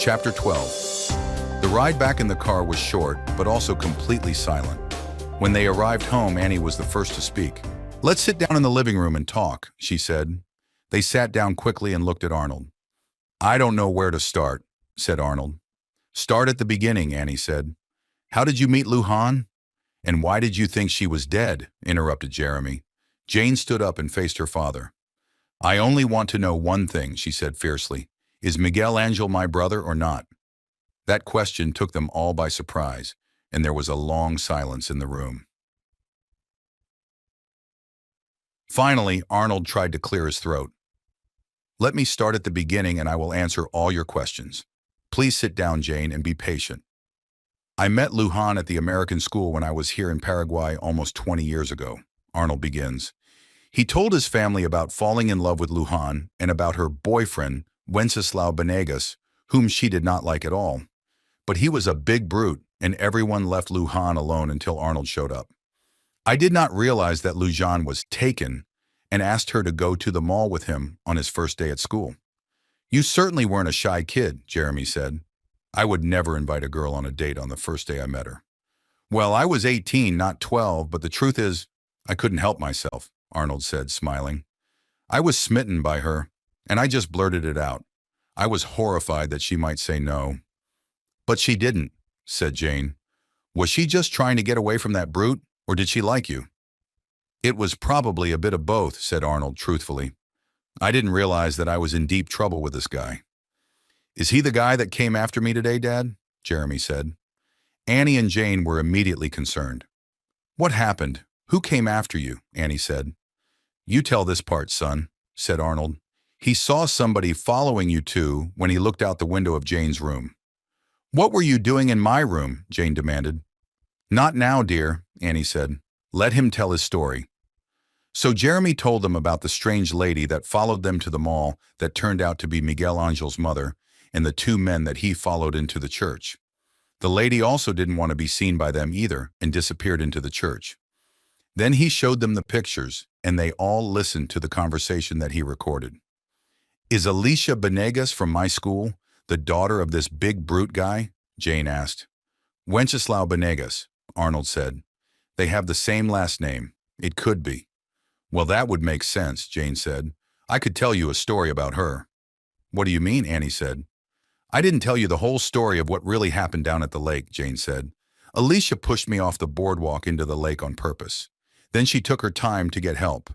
Chapter 12. The ride back in the car was short, but also completely silent. When they arrived home, Annie was the first to speak. "Let's sit down in the living room and talk," she said. They sat down quickly and looked at Arnold. "I don't know where to start," said Arnold. "Start at the beginning," Annie said. "How did you meet Lujan?" "And why did you think she was dead?" interrupted Jeremy. Jane stood up and faced her father. "I only want to know one thing," she said fiercely. "Is Miguel Angel my brother or not?" That question took them all by surprise, and there was a long silence in the room. Finally, Arnold tried to clear his throat. "Let me start at the beginning and I will answer all your questions. Please sit down, Jane, and be patient. I met Lujan at the American school when I was here in Paraguay almost 20 years ago," Arnold begins. He told his family about falling in love with Lujan and about her boyfriend, Wenceslao Benegas, whom she did not like at all. But he was a big brute, and everyone left Lujan alone until Arnold showed up. "I did not realize that Lujan was taken and asked her to go to the mall with him on his first day at school." "You certainly weren't a shy kid," Jeremy said. "I would never invite a girl on a date on the first day I met her." "Well, I was 18, not 12, but the truth is, I couldn't help myself," Arnold said, smiling. "I was smitten by her, and I just blurted it out. I was horrified that she might say no." "But she didn't," said Jane. "Was she just trying to get away from that brute, or did she like you?" "It was probably a bit of both," said Arnold truthfully. "I didn't realize that I was in deep trouble with this guy." "Is he the guy that came after me today, Dad?" Jeremy said. Annie and Jane were immediately concerned. "What happened? Who came after you?" Annie said. "You tell this part, son," said Arnold. "He saw somebody following you two when he looked out the window of Jane's room." "What were you doing in my room?" Jane demanded. "Not now, dear," Annie said. "Let him tell his story." So Jeremy told them about the strange lady that followed them to the mall that turned out to be Miguel Angel's mother and the two men that he followed into the church. The lady also didn't want to be seen by them either and disappeared into the church. Then he showed them the pictures, and they all listened to the conversation that he recorded. "Is Alicia Benegas from my school the daughter of this big brute guy?" Jane asked. "Wenceslao Benegas," Arnold said. "They have the same last name. It could be." "Well, that would make sense," Jane said. "I could tell you a story about her." "What do you mean?" Annie said. "I didn't tell you the whole story of what really happened down at the lake," Jane said. "Alicia pushed me off the boardwalk into the lake on purpose. Then she took her time to get help.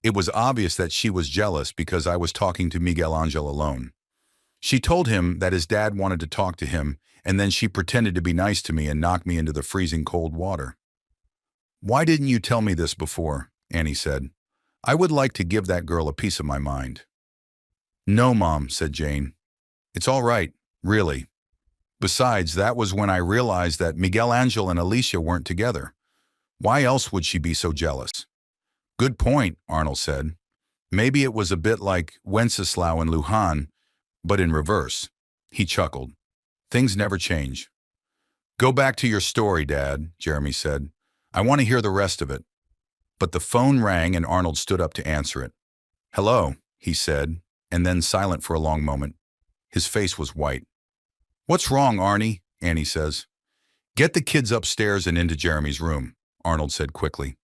It was obvious that she was jealous because I was talking to Miguel Angel alone. She told him that his dad wanted to talk to him, and then she pretended to be nice to me and knocked me into the freezing cold water." "Why didn't you tell me this before?" Annie said. "I would like to give that girl a piece of my mind." "No, Mom," said Jane. "It's all right, really. Besides, that was when I realized that Miguel Angel and Alicia weren't together. Why else would she be so jealous?" "Good point," Arnold said. "Maybe it was a bit like Wenceslao and Lujan, but in reverse." He chuckled. "Things never change." "Go back to your story, Dad," Jeremy said. "I want to hear the rest of it." But the phone rang and Arnold stood up to answer it. "Hello," he said, and then silent for a long moment. His face was white. "What's wrong, Arnie?" Annie says. "Get the kids upstairs and into Jeremy's room," Arnold said quickly.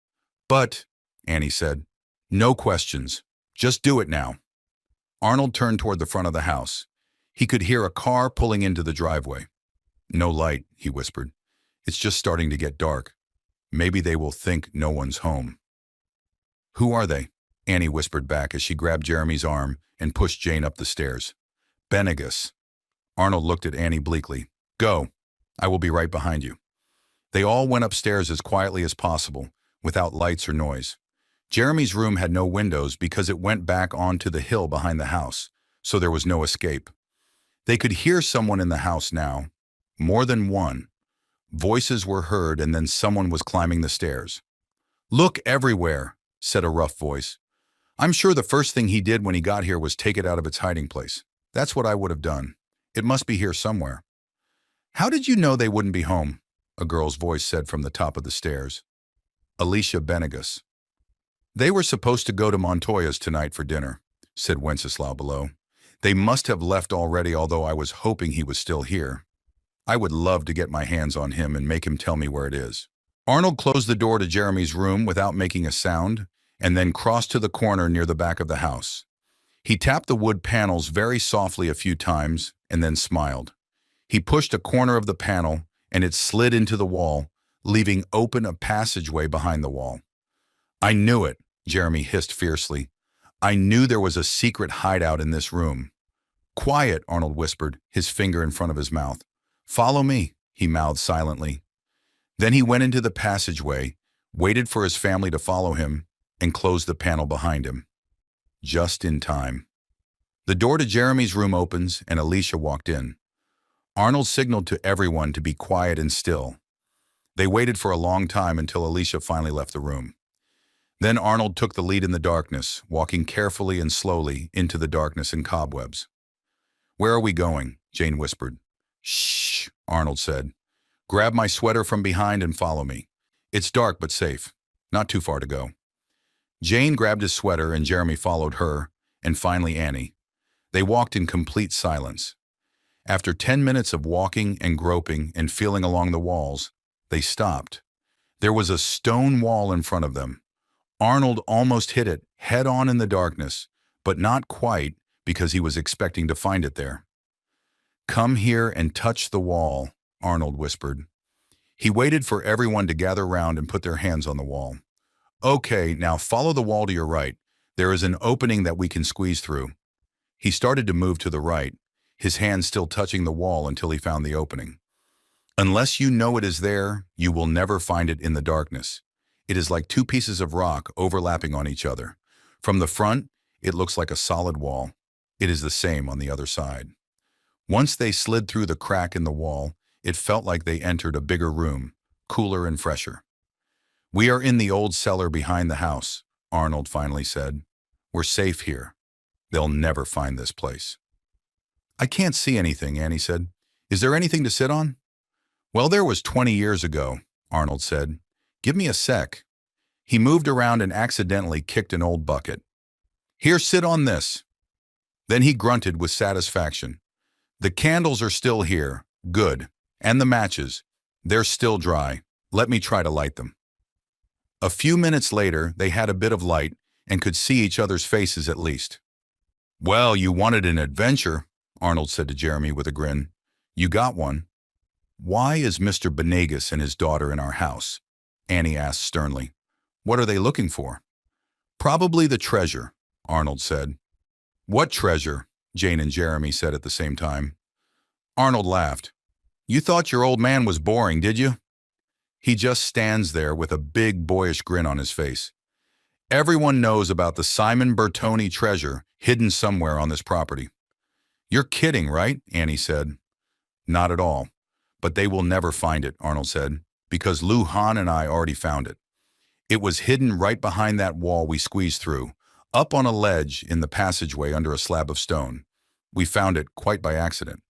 "But," Annie said, "no questions. Just do it now." Arnold turned toward the front of the house. He could hear a car pulling into the driveway. "No light," he whispered. "It's just starting to get dark. Maybe they will think no one's home." "Who are they?" Annie whispered back as she grabbed Jeremy's arm and pushed Jane up the stairs. "Benegas." Arnold looked at Annie bleakly. "Go. I will be right behind you." They all went upstairs as quietly as possible, without lights or noise. Jeremy's room had no windows because it went back onto the hill behind the house, so there was no escape. They could hear someone in the house now. More than one. Voices were heard and then someone was climbing the stairs. "Look everywhere," said a rough voice. "I'm sure the first thing he did when he got here was take it out of its hiding place. That's what I would have done. It must be here somewhere." "How did you know they wouldn't be home?" a girl's voice said from the top of the stairs. "Alicia Benegas." "They were supposed to go to Montoya's tonight for dinner," said Wenceslao below. They must have left already, although I was hoping he was still here. I would love to get my hands on him and make him tell me where it is. Arnold closed the door to Jeremy's room without making a sound, and then crossed to the corner near the back of the house. He tapped the wood panels very softly a few times, and then smiled. He pushed a corner of the panel, and it slid into the wall, leaving open a passageway behind the wall. "I knew it," Jeremy hissed fiercely. "I knew there was a secret hideout in this room." "Quiet," Arnold whispered, his finger in front of his mouth. "Follow me," he mouthed silently. Then he went into the passageway, waited for his family to follow him, and closed the panel behind him. Just in time. The door to Jeremy's room opens, and Alicia walked in. Arnold signaled to everyone to be quiet and still. They waited for a long time until Alicia finally left the room. Then Arnold took the lead in the darkness, walking carefully and slowly into the darkness and cobwebs. "Where are we going?" Jane whispered. "Shh," Arnold said. "Grab my sweater from behind and follow me. It's dark but safe. Not too far to go." Jane grabbed his sweater and Jeremy followed her, and finally Annie. They walked in complete silence. After 10 minutes of walking and groping and feeling along the walls, they stopped. There was a stone wall in front of them. Arnold almost hit it head-on in the darkness, but not quite because he was expecting to find it there. "Come here and touch the wall," Arnold whispered. He waited for everyone to gather round and put their hands on the wall. "Okay, now follow the wall to your right. There is an opening that we can squeeze through." He started to move to the right, his hands still touching the wall until he found the opening. "Unless you know it is there, you will never find it in the darkness. It is like two pieces of rock overlapping on each other. From the front, it looks like a solid wall. It is the same on the other side." Once they slid through the crack in the wall, it felt like they entered a bigger room, cooler and fresher. "We are in the old cellar behind the house," Arnold finally said. "We're safe here. They'll never find this place." "I can't see anything," Annie said. "Is there anything to sit on?" "Well, there was 20 years ago," Arnold said. "Give me a sec." He moved around and accidentally kicked an old bucket. "Here, sit on this." Then he grunted with satisfaction. "The candles are still here. Good. And the matches. They're still dry. Let me try to light them." A few minutes later, they had a bit of light and could see each other's faces at least. "Well, you wanted an adventure," Arnold said to Jeremy with a grin. "You got one." "Why is Mr. Benegas and his daughter in our house?" Annie asked sternly. "What are they looking for?" "Probably the treasure," Arnold said. "What treasure?" Jane and Jeremy said at the same time. Arnold laughed. "You thought your old man was boring, did you? He just stands there with a big boyish grin on his face. Everyone knows about the Simon Bertoni treasure hidden somewhere on this property." "You're kidding, right?" Annie said. "Not at all. But they will never find it," Arnold said, "because Lujan and I already found it. It was hidden right behind that wall we squeezed through, up on a ledge in the passageway under a slab of stone. We found it quite by accident."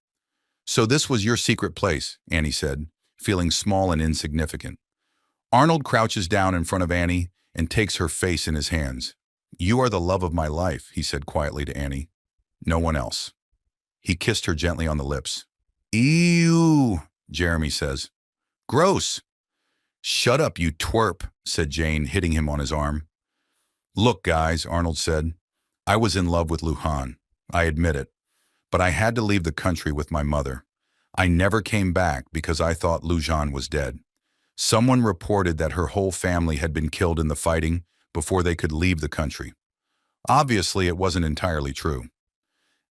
"So this was your secret place," Annie said, feeling small and insignificant. Arnold crouches down in front of Annie and takes her face in his hands. "You are the love of my life," he said quietly to Annie. "No one else." He kissed her gently on the lips. "Ew," Jeremy says. "Gross." "Shut up, you twerp," said Jane, hitting him on his arm. "Look, guys," Arnold said. "I was in love with Lujan. I admit it. But I had to leave the country with my mother. I never came back because I thought Lujan was dead. Someone reported that her whole family had been killed in the fighting before they could leave the country. Obviously, it wasn't entirely true."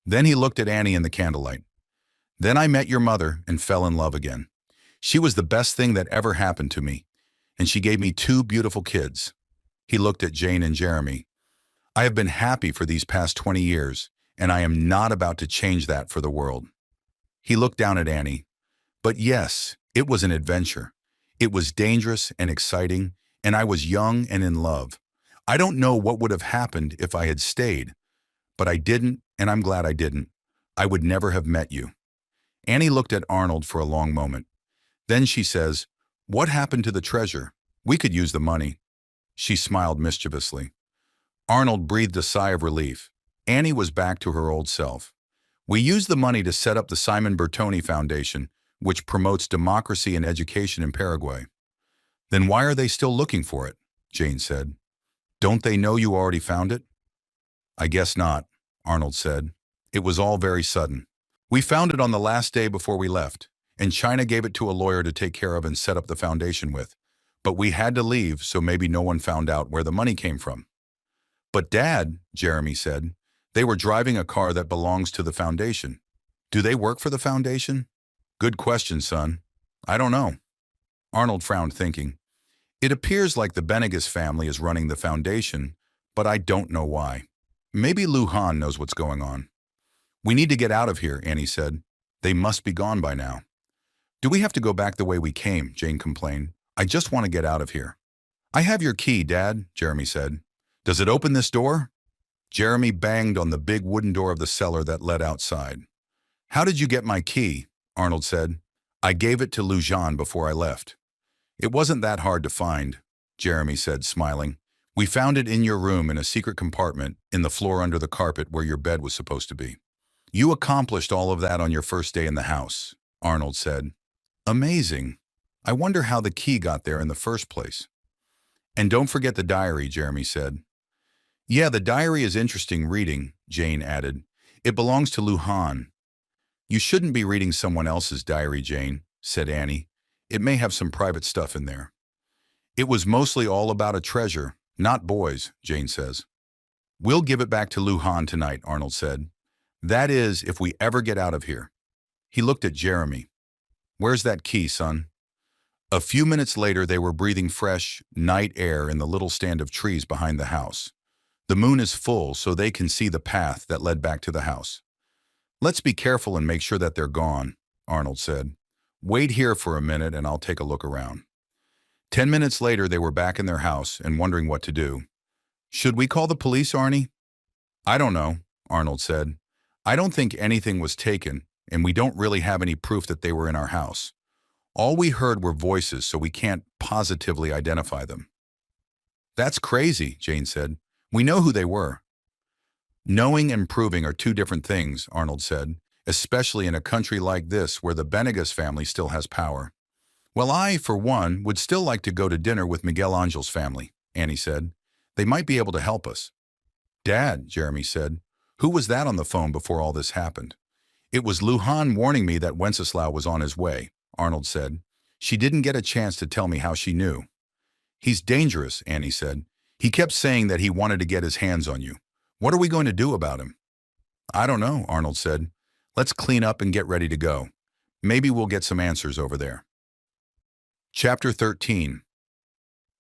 Then he looked at Annie in the candlelight. "Then I met your mother and fell in love again. She was the best thing that ever happened to me, and she gave me 2 beautiful kids." He looked at Jane and Jeremy. "I have been happy for these past 20 years, and I am not about to change that for the world." He looked down at Annie. "But yes, it was an adventure. It was dangerous and exciting, and I was young and in love. I don't know what would have happened if I had stayed, but I didn't, and I'm glad I didn't. I would never have met you." Annie looked at Arnold for a long moment. Then she says, "What happened to the treasure? We could use the money." She smiled mischievously. Arnold breathed a sigh of relief. Annie was back to her old self. We used the money to set up the Simon Bertoni Foundation, which promotes democracy and education in Paraguay. Then why are they still looking for it? Jane said. Don't they know you already found it? I guess not, Arnold said. It was all very sudden. We found it on the last day before we left, and China gave it to a lawyer to take care of and set up the foundation with. But we had to leave, so maybe no one found out where the money came from. But Dad, Jeremy said, they were driving a car that belongs to the foundation. Do they work for the foundation? Good question, son. I don't know. Arnold frowned, thinking. It appears like the Benegas family is running the foundation, but I don't know why. Maybe Lujan knows what's going on. We need to get out of here, Annie said. They must be gone by now. Do we have to go back the way we came? Jane complained. I just want to get out of here. I have your key, Dad, Jeremy said. Does it open this door? Jeremy banged on the big wooden door of the cellar that led outside. How did you get my key? Arnold said. I gave it to Lujan before I left. It wasn't that hard to find, Jeremy said, smiling. We found it in your room in a secret compartment in the floor under the carpet where your bed was supposed to be. You accomplished all of that on your first day in the house, Arnold said. Amazing. I wonder how the key got there in the first place. And don't forget the diary, Jeremy said. Yeah, the diary is interesting reading, Jane added. It belongs to Lujan. You shouldn't be reading someone else's diary, Jane, said Annie. It may have some private stuff in there. It was mostly all about a treasure, not boys, Jane says. We'll give it back to Lujan tonight, Arnold said. That is, if we ever get out of here. He looked at Jeremy. Where's that key, son? A few minutes later, they were breathing fresh, night air in the little stand of trees behind the house. The moon is full, so they can see the path that led back to the house. Let's be careful and make sure that they're gone, Arnold said. Wait here for a minute and I'll take a look around. 10 minutes later, they were back in their house and wondering what to do. Should we call the police, Arnie? I don't know, Arnold said. I don't think anything was taken, and we don't really have any proof that they were in our house. All we heard were voices, so we can't positively identify them. That's crazy, Jane said. We know who they were. Knowing and proving are two different things, Arnold said, especially in a country like this where the Benegas family still has power. Well, I, for one, would still like to go to dinner with Miguel Angel's family, Annie said. They might be able to help us. Dad, Jeremy said, who was that on the phone before all this happened? It was Lujan warning me that Wenceslao was on his way, Arnold said. She didn't get a chance to tell me how she knew. He's dangerous, Annie said. He kept saying that he wanted to get his hands on you. What are we going to do about him? I don't know, Arnold said. Let's clean up and get ready to go. Maybe we'll get some answers over there. Chapter 13.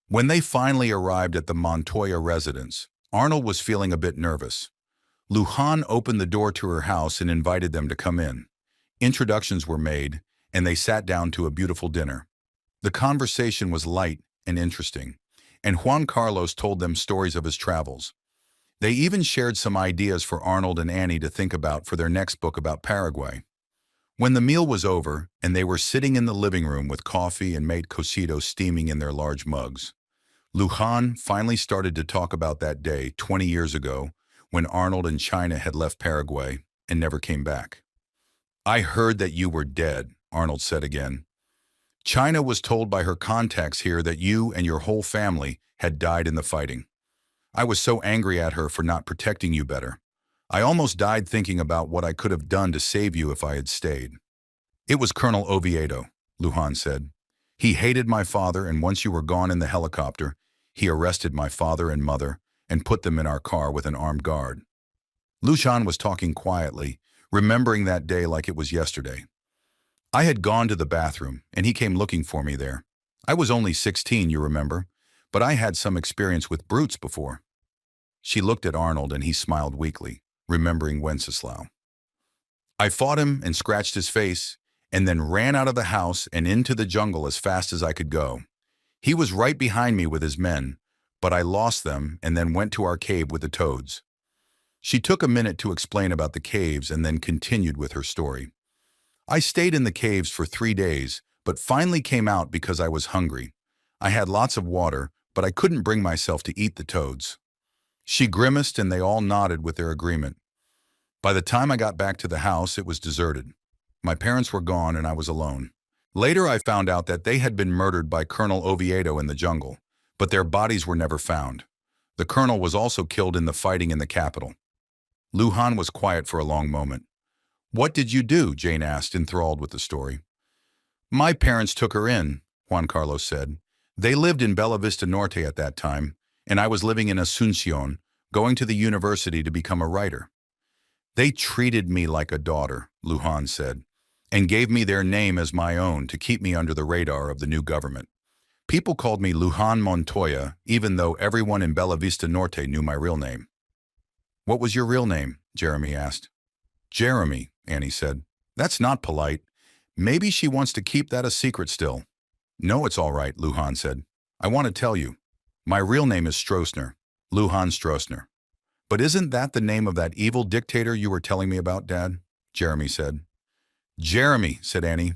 When they finally arrived at the Montoya residence, Arnold was feeling a bit nervous. Lujan opened the door to her house and invited them to come in. Introductions were made, and they sat down to a beautiful dinner. The conversation was light and interesting, and Juan Carlos told them stories of his travels. They even shared some ideas for Arnold and Annie to think about for their next book about Paraguay. When the meal was over, and they were sitting in the living room with coffee and mate cocido steaming in their large mugs, Lujan finally started to talk about that day 20 years ago when Arnold and China had left Paraguay and never came back. I heard that you were dead, Arnold said again. China was told by her contacts here that you and your whole family had died in the fighting. I was so angry at her for not protecting you better. I almost died thinking about what I could have done to save you if I had stayed. It was Colonel Oviedo, Lujan said. He hated my father, and once you were gone in the helicopter, he arrested my father and mother and put them in our car with an armed guard. Lujan was talking quietly, remembering that day like it was yesterday. I had gone to the bathroom, and he came looking for me there. I was only 16, you remember, but I had some experience with brutes before. She looked at Arnold, and he smiled weakly, remembering Wenceslao. I fought him and scratched his face, and then ran out of the house and into the jungle as fast as I could go. He was right behind me with his men, but I lost them and then went to our cave with the toads. She took a minute to explain about the caves and then continued with her story. I stayed in the caves for 3 days, but finally came out because I was hungry. I had lots of water, but I couldn't bring myself to eat the toads. She grimaced and they all nodded with their agreement. By the time I got back to the house, it was deserted. My parents were gone and I was alone. Later, I found out that they had been murdered by Colonel Oviedo in the jungle, but their bodies were never found. The colonel was also killed in the fighting in the capital. Lujan was quiet for a long moment. "What did you do?" Jane asked, enthralled with the story. "My parents took her in," Juan Carlos said. "They lived in Bella Vista Norte at that time, and I was living in Asuncion, going to the university to become a writer. They treated me like a daughter," Lujan said, "and gave me their name as my own to keep me under the radar of the new government. People called me Lujan Montoya, even though everyone in Bella Vista Norte knew my real name." "What was your real name?" Jeremy asked. "Jeremy," Annie said. "That's not polite. Maybe she wants to keep that a secret still." "No, it's all right," Lujan said. "I want to tell you. My real name is Stroessner, Lujan Stroessner." "But isn't that the name of that evil dictator you were telling me about, Dad?" Jeremy said. "Jeremy," said Annie.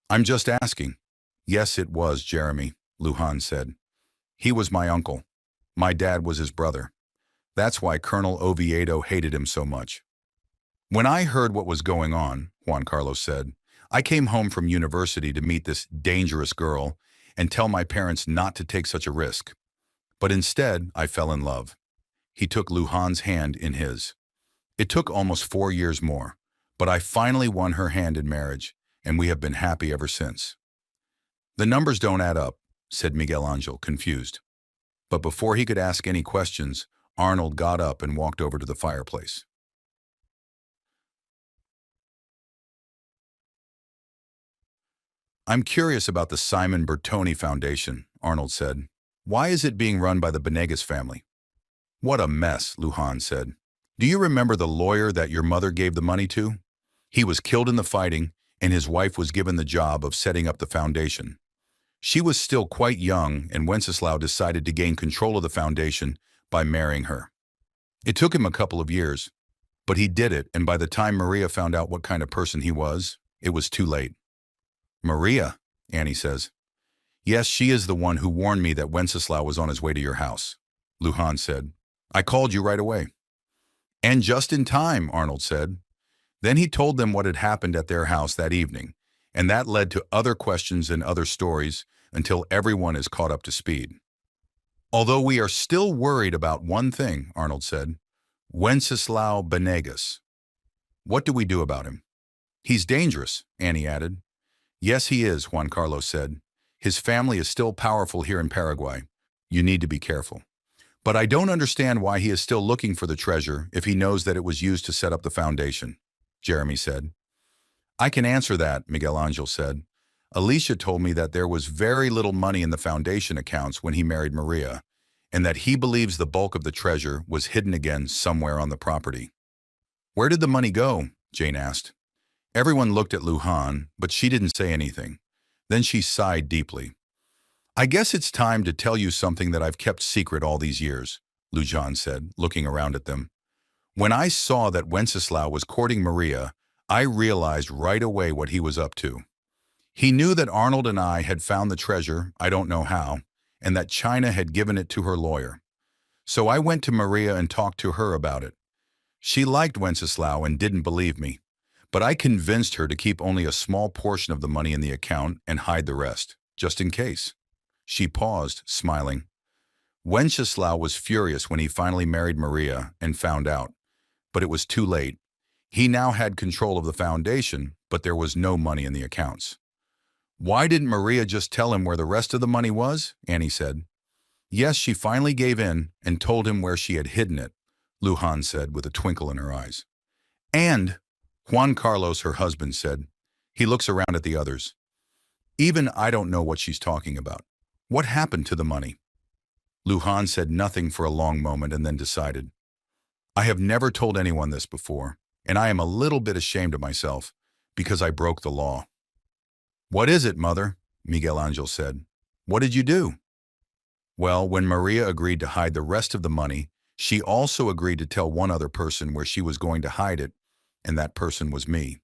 "I'm just asking." "Yes, it was Jeremy," Lujan said. "He was my uncle. My dad was his brother. That's why Colonel Oviedo hated him so much." "When I heard what was going on," Juan Carlos said, "I came home from university to meet this dangerous girl and tell my parents not to take such a risk. But instead, I fell in love." He took Lujan's hand in his. "It took almost 4 years more, but I finally won her hand in marriage, and we have been happy ever since." "The numbers don't add up," said Miguel Angel, confused. But before he could ask any questions, Arnold got up and walked over to the fireplace. "I'm curious about the Simon Bertoni Foundation," Arnold said. "Why is it being run by the Benegas family?" "What a mess," Lujan said. "Do you remember the lawyer that your mother gave the money to? He was killed in the fighting, and his wife was given the job of setting up the foundation. She was still quite young, and Wenceslao decided to gain control of the foundation by marrying her. It took him a couple of years, but he did it, and by the time Maria found out what kind of person he was, it was too late." "Maria," Annie says. "Yes, she is the one who warned me that Wenceslao was on his way to your house," Lujan said. "I called you right away." "And just in time," Arnold said. Then he told them what had happened at their house that evening, and that led to other questions and other stories until everyone is caught up to speed. "Although we are still worried about one thing," Arnold said. "Wenceslao Benegas. What do we do about him?" "He's dangerous," Annie added. "Yes, he is," Juan Carlos said. "His family is still powerful here in Paraguay. You need to be careful. But I don't understand why he is still looking for the treasure if he knows that it was used to set up the foundation," Jeremy said. "I can answer that," Miguel Angel said. "Alicia told me that there was very little money in the foundation accounts when he married Maria, and that he believes the bulk of the treasure was hidden again somewhere on the property." "Where did the money go?" Jane asked. Everyone looked at Lujan, but she didn't say anything. Then she sighed deeply. "I guess it's time to tell you something that I've kept secret all these years," Lujan said, looking around at them. "When I saw that Wenceslao was courting Maria, I realized right away what he was up to. He knew that Arnold and I had found the treasure, I don't know how, and that China had given it to her lawyer. So I went to Maria and talked to her about it. She liked Wenceslao and didn't believe me, but I convinced her to keep only a small portion of the money in the account and hide the rest, just in case." She paused, smiling. "Wenceslao was furious when he finally married Maria and found out, but it was too late. He now had control of the foundation, but there was no money in the accounts." "Why didn't Maria just tell him where the rest of the money was?" Annie said. "Yes, she finally gave in and told him where she had hidden it," Lujan said with a twinkle in her eyes. "And," Juan Carlos, her husband, said. He looks around at the others. "Even I don't know what she's talking about. What happened to the money?" Lujan said nothing for a long moment and then decided. "I have never told anyone this before, and I am a little bit ashamed of myself because I broke the law." "What is it, Mother?" Miguel Angel said. "What did you do?" "Well, when Maria agreed to hide the rest of the money, she also agreed to tell one other person where she was going to hide it, and that person was me.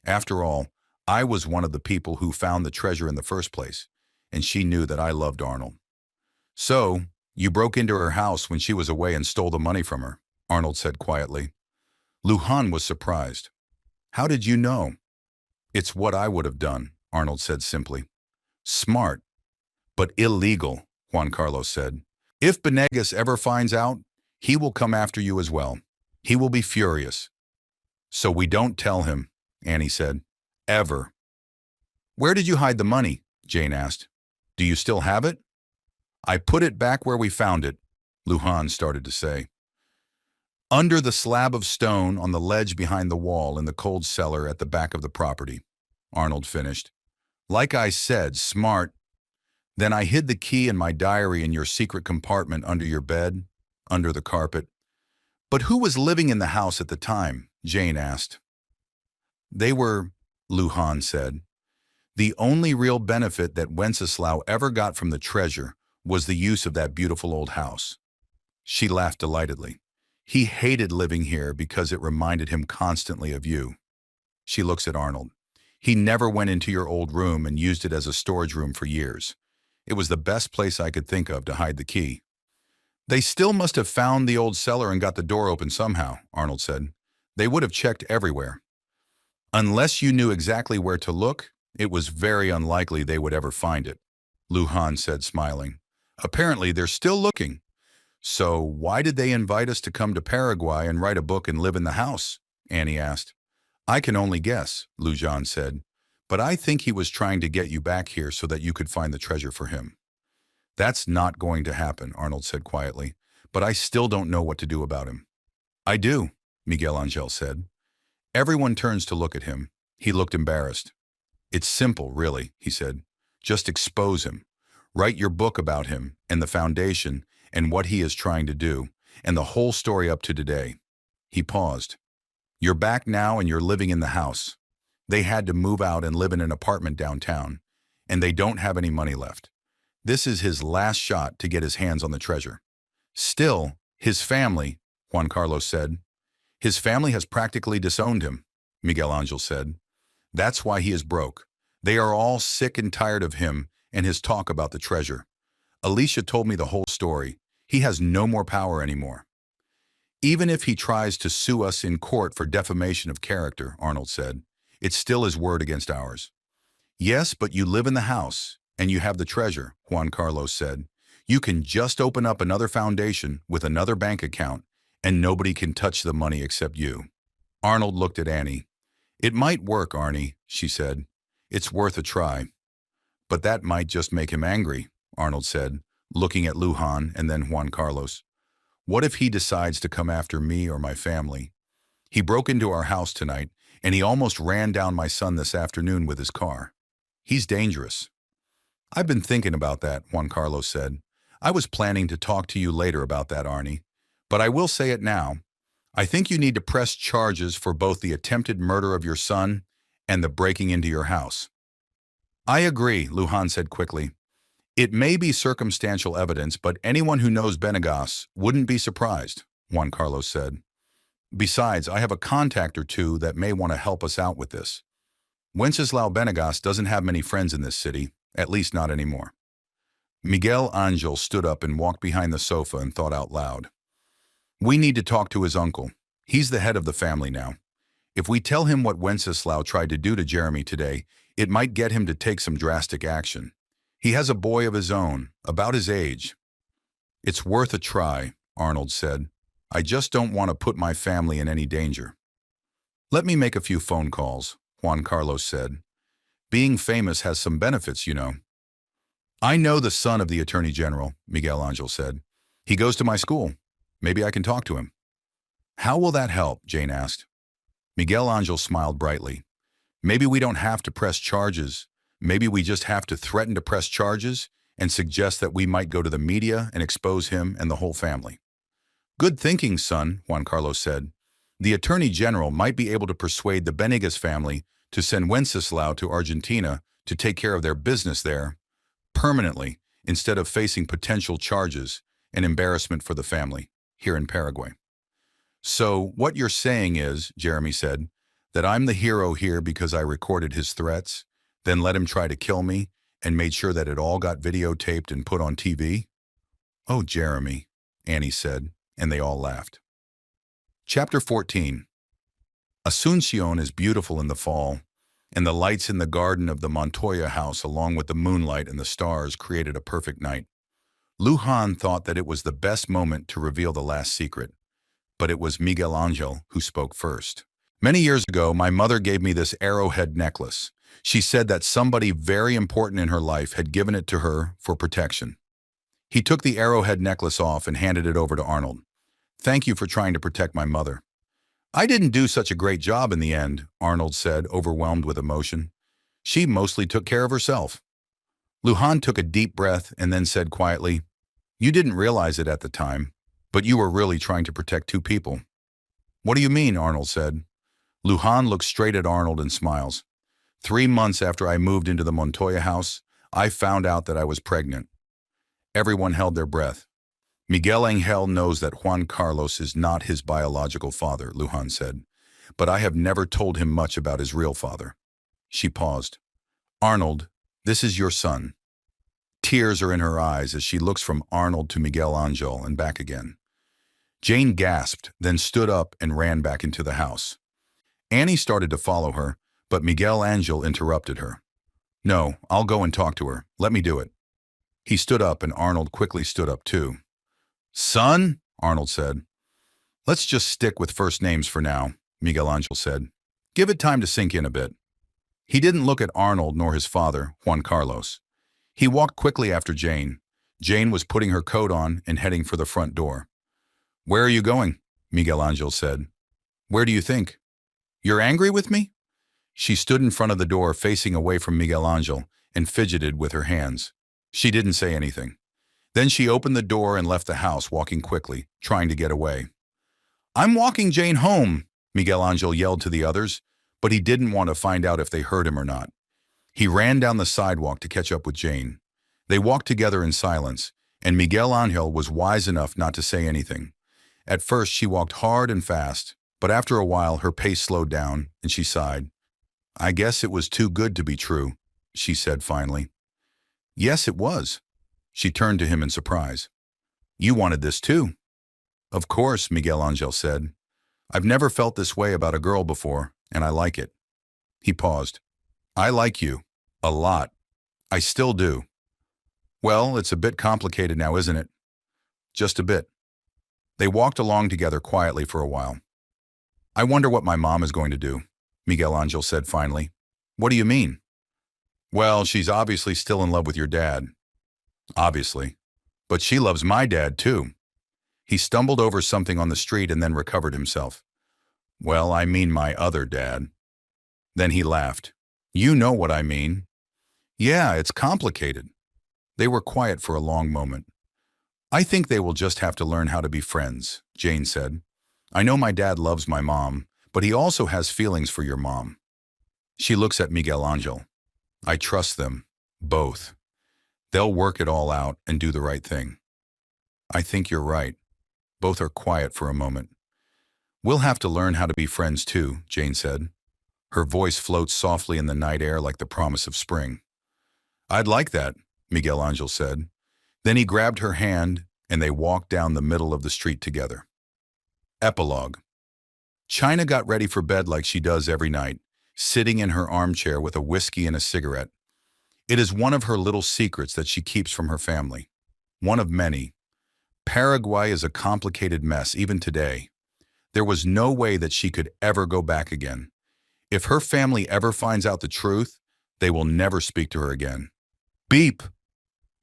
After all, I was one of the people who found the treasure in the first place, and she knew that I loved Arnold." "So, you broke into her house when she was away and stole the money from her," Arnold said quietly. Lujan was surprised. How did you know? It's what I would have done, Arnold said simply. Smart, but illegal, Juan Carlos said. If Benegas ever finds out, he will come after you as well. He will be furious. So we don't tell him, Annie said. Ever. Where did you hide the money? Jane asked. Do you still have it? I put it back where we found it, Lujan started to say. Under the slab of stone on the ledge behind the wall in the cold cellar at the back of the property, Arnold finished. Like I said, smart. Then I hid the key and my diary in your secret compartment under your bed, under the carpet. But who was living in the house at the time? Jane asked. They were, Lujan said. The only real benefit that Wenceslao ever got from the treasure was the use of that beautiful old house. She laughed delightedly. He hated living here because it reminded him constantly of you. She looks at Arnold. He never went into your old room and used it as a storage room for years. It was the best place I could think of to hide the key. They still must have found the old cellar and got the door open somehow, Arnold said. They would have checked everywhere. Unless you knew exactly where to look, it was very unlikely they would ever find it, Lujan said, smiling. Apparently, they're still looking. So why did they invite us to come to Paraguay and write a book and live in the house? Annie asked. I can only guess, Lujan said, but I think he was trying to get you back here so that you could find the treasure for him. That's not going to happen, Arnold said quietly, but I still don't know what to do about him. I do, Miguel Angel said. Everyone turns to look at him. He looked embarrassed. It's simple, really, he said. Just expose him. Write your book about him and the foundation and what he is trying to do, and the whole story up to today. He paused. You're back now and you're living in the house. They had to move out and live in an apartment downtown, and they don't have any money left. This is his last shot to get his hands on the treasure. Still, his family, Juan Carlos said. His family has practically disowned him, Miguel Angel said. That's why he is broke. They are all sick and tired of him and his talk about the treasure. Alicia told me the whole story. He has no more power anymore. Even if he tries to sue us in court for defamation of character, Arnold said, it's still his word against ours. Yes, but you live in the house, and you have the treasure, Juan Carlos said. You can just open up another foundation with another bank account, and nobody can touch the money except you. Arnold looked at Annie. It might work, Arnie, she said. It's worth a try. But that might just make him angry, Arnold said, looking at Lujan and then Juan Carlos. What if he decides to come after me or my family? He broke into our house tonight, and he almost ran down my son this afternoon with his car. He's dangerous. I've been thinking about that, Juan Carlos said. I was planning to talk to you later about that, Arnie. But I will say it now. I think you need to press charges for both the attempted murder of your son and the breaking into your house. I agree, Lujan said quickly. It may be circumstantial evidence, but anyone who knows Benegas wouldn't be surprised, Juan Carlos said. Besides, I have a contact or two that may want to help us out with this. Wenceslao Benegas doesn't have many friends in this city, at least not anymore. Miguel Angel stood up and walked behind the sofa and thought out loud. We need to talk to his uncle. He's the head of the family now. If we tell him what Wenceslao tried to do to Jeremy today, it might get him to take some drastic action. He has a boy of his own, about his age. It's worth a try, Arnold said. I just don't want to put my family in any danger. Let me make a few phone calls, Juan Carlos said. Being famous has some benefits, you know. I know the son of the Attorney General, Miguel Angel said. He goes to my school. Maybe I can talk to him. How will that help? Jane asked. Miguel Angel smiled brightly. Maybe we don't have to press charges. Maybe we just have to threaten to press charges and suggest that we might go to the media and expose him and the whole family. Good thinking, son, Juan Carlos said. The Attorney General might be able to persuade the Benegas family to send Wenceslao to Argentina to take care of their business there permanently instead of facing potential charges and embarrassment for the family here in Paraguay. So what you're saying is, Jeremy said, that I'm the hero here because I recorded his threats, then let him try to kill me, and made sure that it all got videotaped and put on TV? Oh, Jeremy, Annie said, and they all laughed. Chapter 14. Asuncion is beautiful in the fall, and the lights in the garden of the Montoya house along with the moonlight and the stars created a perfect night. Lujan thought that it was the best moment to reveal the last secret, but it was Miguel Angel who spoke first. Many years ago, my mother gave me this arrowhead necklace. She said that somebody very important in her life had given it to her for protection. He took the arrowhead necklace off and handed it over to Arnold. "Thank you for trying to protect my mother." "I didn't do such a great job in the end," Arnold said, overwhelmed with emotion. "She mostly took care of herself." Lujan took a deep breath and then said quietly, "You didn't realize it at the time, but you were really trying to protect two people." "What do you mean?" Arnold said. Lujan looks straight at Arnold and smiles. 3 months after I moved into the Montoya house, I found out that I was pregnant. Everyone held their breath. "Miguel Angel knows that Juan Carlos is not his biological father," Lujan said, "but I have never told him much about his real father." She paused. "Arnold, this is your son." Tears are in her eyes as she looks from Arnold to Miguel Angel and back again. Jane gasped, then stood up and ran back into the house. Annie started to follow her, but Miguel Angel interrupted her. "No, I'll go and talk to her. Let me do it." He stood up and Arnold quickly stood up too. "Son," Arnold said. "Let's just stick with first names for now," Miguel Angel said. "Give it time to sink in a bit." He didn't look at Arnold nor his father, Juan Carlos. He walked quickly after Jane. Jane was putting her coat on and heading for the front door. "Where are you going?" Miguel Angel said. "Where do you think?" "You're angry with me?" She stood in front of the door facing away from Miguel Angel and fidgeted with her hands. She didn't say anything. Then she opened the door and left the house, walking quickly, trying to get away. "I'm walking Jane home," Miguel Angel yelled to the others, but he didn't want to find out if they heard him or not. He ran down the sidewalk to catch up with Jane. They walked together in silence, and Miguel Angel was wise enough not to say anything. At first, she walked hard and fast, but after a while, her pace slowed down, and she sighed. "I guess it was too good to be true," she said finally. "Yes, it was." She turned to him in surprise. "You wanted this too." "Of course," Miguel Angel said. "I've never felt this way about a girl before, and I like it." He paused. "I like you. A lot. I still do." "Well, it's a bit complicated now, isn't it?" "Just a bit." They walked along together quietly for a while. "I wonder what my mom is going to do," Miguel Angel said finally. "What do you mean?" "Well, she's obviously still in love with your dad." "Obviously. But she loves my dad, too." He stumbled over something on the street and then recovered himself. "Well, I mean my other dad." Then he laughed. "You know what I mean." "Yeah, it's complicated." They were quiet for a long moment. "I think they will just have to learn how to be friends," Jane said. "I know my dad loves my mom, but he also has feelings for your mom." She looks at Miguel Angel. "I trust them, both. They'll work it all out and do the right thing." "I think you're right." Both are quiet for a moment. "We'll have to learn how to be friends too," Jane said. Her voice floats softly in the night air like the promise of spring. "I'd like that," Miguel Angel said. Then he grabbed her hand and they walked down the middle of the street together. Epilogue. China got ready for bed like she does every night, sitting in her armchair with a whiskey and a cigarette. It is one of her little secrets that she keeps from her family. One of many. Paraguay is a complicated mess even today. There was no way that she could ever go back again. If her family ever finds out the truth, they will never speak to her again. Beep!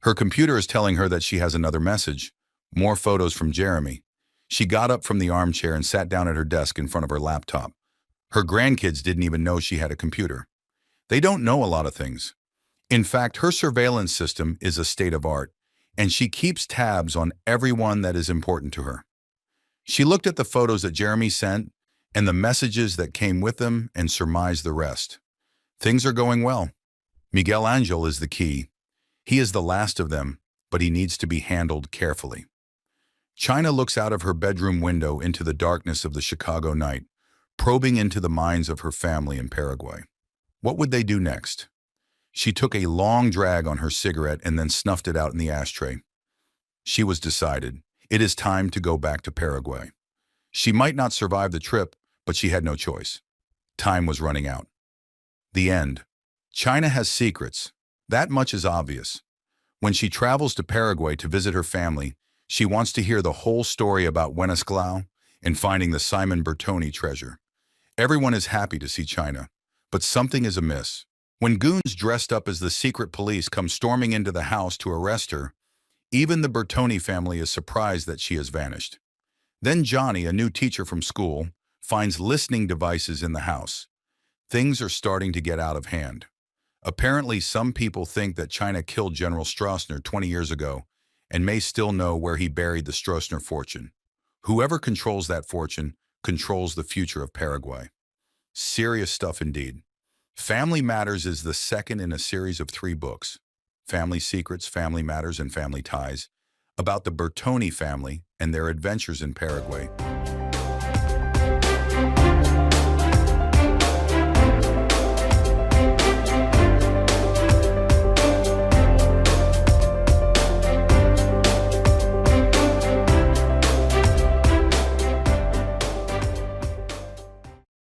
Her computer is telling her that she has another message. More photos from Jeremy. She got up from the armchair and sat down at her desk in front of her laptop. Her grandkids didn't even know she had a computer. They don't know a lot of things. In fact, her surveillance system is a state of art, and she keeps tabs on everyone that is important to her. She looked at the photos that Jeremy sent and the messages that came with them and surmised the rest. Things are going well. Miguel Angel is the key. He is the last of them, but he needs to be handled carefully. China looks out of her bedroom window into the darkness of the Chicago night, probing into the minds of her family in Paraguay. What would they do next? She took a long drag on her cigarette and then snuffed it out in the ashtray. She was decided. It is time to go back to Paraguay. She might not survive the trip, but she had no choice. Time was running out. The end. China has secrets. That much is obvious. When she travels to Paraguay to visit her family, she wants to hear the whole story about Wenceslao and finding the Simon Bertoni treasure. Everyone is happy to see China, but something is amiss. When goons dressed up as the secret police come storming into the house to arrest her, even the Bertoni family is surprised that she has vanished. Then Johnny, a new teacher from school, finds listening devices in the house. Things are starting to get out of hand. Apparently, some people think that China killed General Stroessner 20 years ago and may still know where he buried the Stroessner fortune. Whoever controls that fortune controls the future of Paraguay. Serious stuff indeed. Family Matters is the second in a series of 3 books, Family Secrets, Family Matters, and Family Ties, about the Bertoni family and their adventures in Paraguay.